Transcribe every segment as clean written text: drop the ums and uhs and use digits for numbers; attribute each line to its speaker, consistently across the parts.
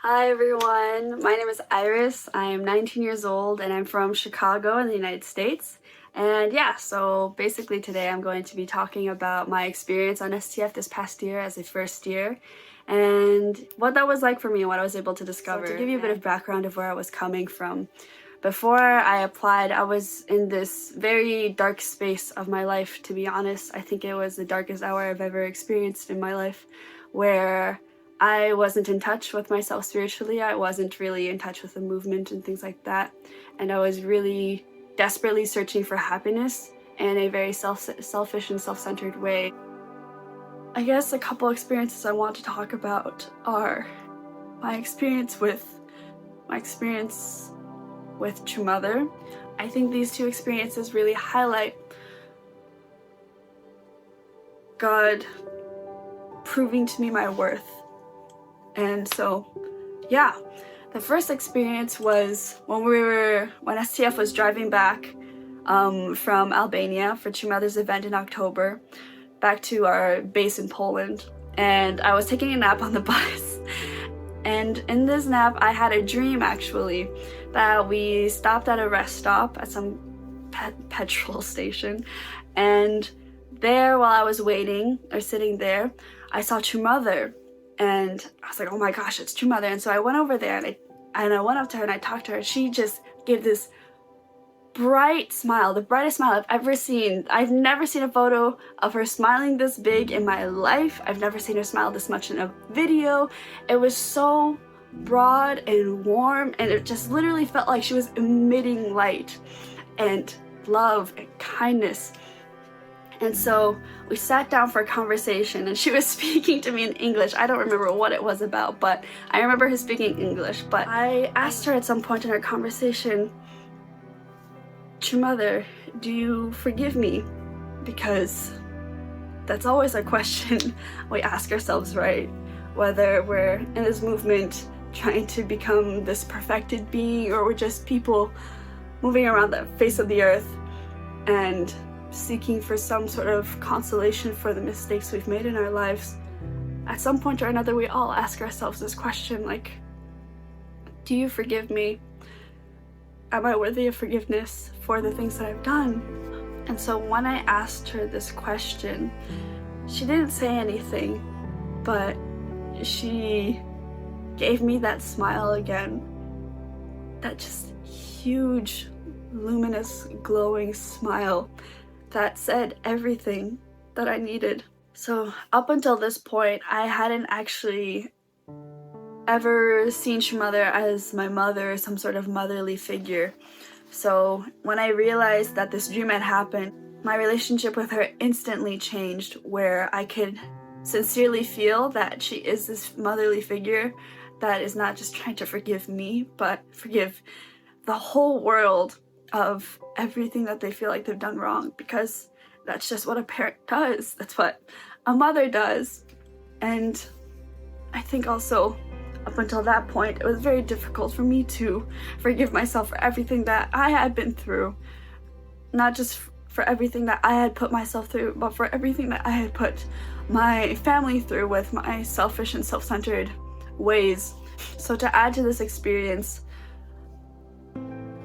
Speaker 1: Hi everyone, my name is Iris. I am 19 years old and I'm from Chicago in the United States. And yeah, so basically today I'm going to be talking about my experience on STF this past year as a first year and what that was like for me and what I was able to discover. So to give you a bit of background of where I was coming from, before I applied, I was in this very dark space of my life, to be honest. I think it was the darkest hour I've ever experienced in my life, where I wasn't in touch with myself spiritually. I wasn't really in touch with the movement and things like that. And I was really desperately searching for happiness in a very selfish and self-centered way. I guess a couple experiences I want to talk about are my experience with True Mother. I think these two experiences really highlight God proving to me my worth. And so, yeah, the first experience was when STF was driving back from Albania for True Mother's event in October, back to our base in Poland. And I was taking a nap on the bus. And in this nap, I had a dream, actually, that we stopped at a rest stop at some petrol station. And there, while I was waiting, or sitting there, I saw True Mother. And I was like, oh my gosh, it's True Mother. And so I went over there and I went up to her and I talked to her. She just gave this bright smile, the brightest smile I've ever seen. I've never seen a photo of her smiling this big in my life. I've never seen her smile this much in a video. It was so broad and warm, and it just literally felt like she was emitting light and love and kindness. And so we sat down for a conversation and she was speaking to me in English. I don't remember what it was about, but I remember her speaking English. But I asked her at some point in our conversation, True Mother, do you forgive me? Because that's always a question we ask ourselves, right? Whether we're in this movement trying to become this perfected being, or we're just people moving around the face of the earth and seeking for some sort of consolation for the mistakes we've made in our lives. At some point or another, we all ask ourselves this question, like, do you forgive me? Am I worthy of forgiveness for the things that I've done? And so when I asked her this question, she didn't say anything, but she gave me that smile again, that just huge, luminous, glowing smile that said everything that I needed. So up until this point, I hadn't actually ever seen True Mother as my mother, some sort of motherly figure. So when I realized that this dream had happened, my relationship with her instantly changed, where I could sincerely feel that she is this motherly figure that is not just trying to forgive me, but forgive the whole world of everything that they feel like they've done wrong, because that's just what a parent does. That's what a mother does. And I think also up until that point, it was very difficult for me to forgive myself for everything that I had been through. Not just for everything that I had put myself through, but for everything that I had put my family through with my selfish and self-centered ways. So to add to this experience,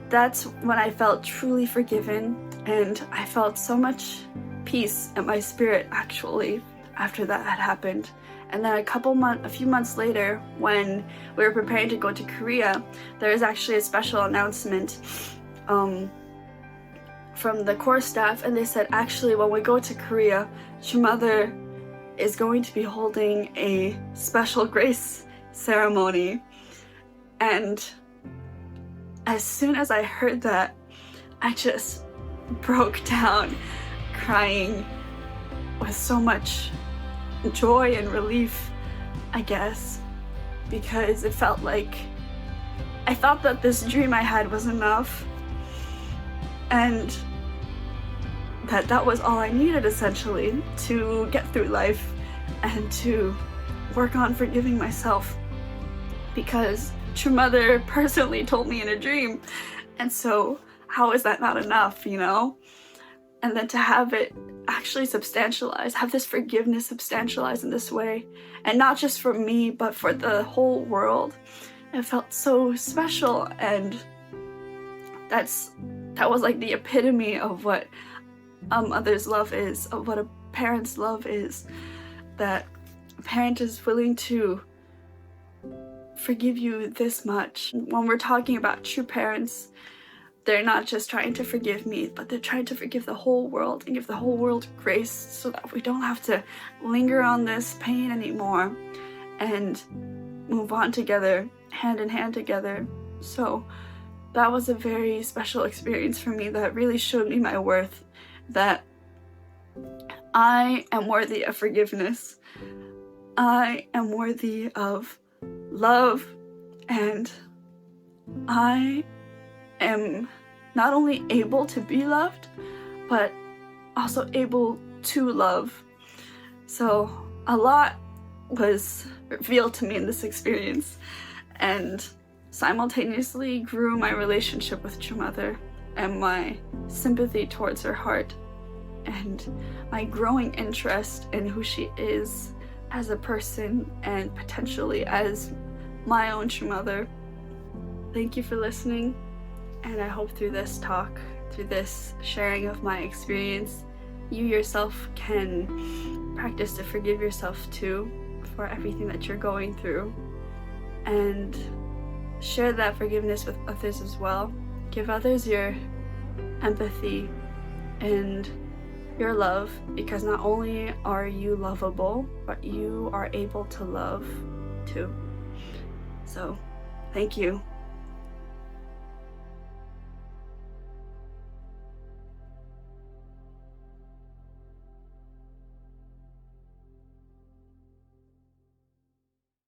Speaker 1: that's when I felt truly forgiven, and I felt so much peace in my spirit, actually, after that had happened. And then a few months later, when we were preparing to go to Korea, there was actually a special announcement from the core staff, and they said, actually, when we go to Korea, True Mother is going to be holding a special grace ceremony. And as soon as I heard that, I just broke down, crying with so much joy and relief, I guess, because it felt like I thought that this dream I had was enough, and that was all I needed, essentially, to get through life and to work on forgiving myself, because True Mother personally told me in a dream. And so how is that not enough, you know? And then to have it actually substantialized, have this forgiveness substantialized in this way, and not just for me, but for the whole world. It felt so special, and that was like the epitome of what a mother's love is, of what a parent's love is, that a parent is willing to forgive you this much. When we're talking about true parents, they're not just trying to forgive me, but they're trying to forgive the whole world and give the whole world grace so that we don't have to linger on this pain anymore and move on together, hand in hand together. So that was a very special experience for me that really showed me my worth, that I am worthy of forgiveness. I am worthy of love, and I am not only able to be loved, but also able to love. So a lot was revealed to me in this experience, and simultaneously grew my relationship with True Mother and my sympathy towards her heart and my growing interest in who she is as a person and potentially as my own True Mother. Thank you for listening, and I hope through this talk, through this sharing of my experience, you yourself can practice to forgive yourself too for everything that you're going through, and share that forgiveness with others as well. Give others your empathy and your love, because not only are you lovable, but you are able to love too. So, thank you.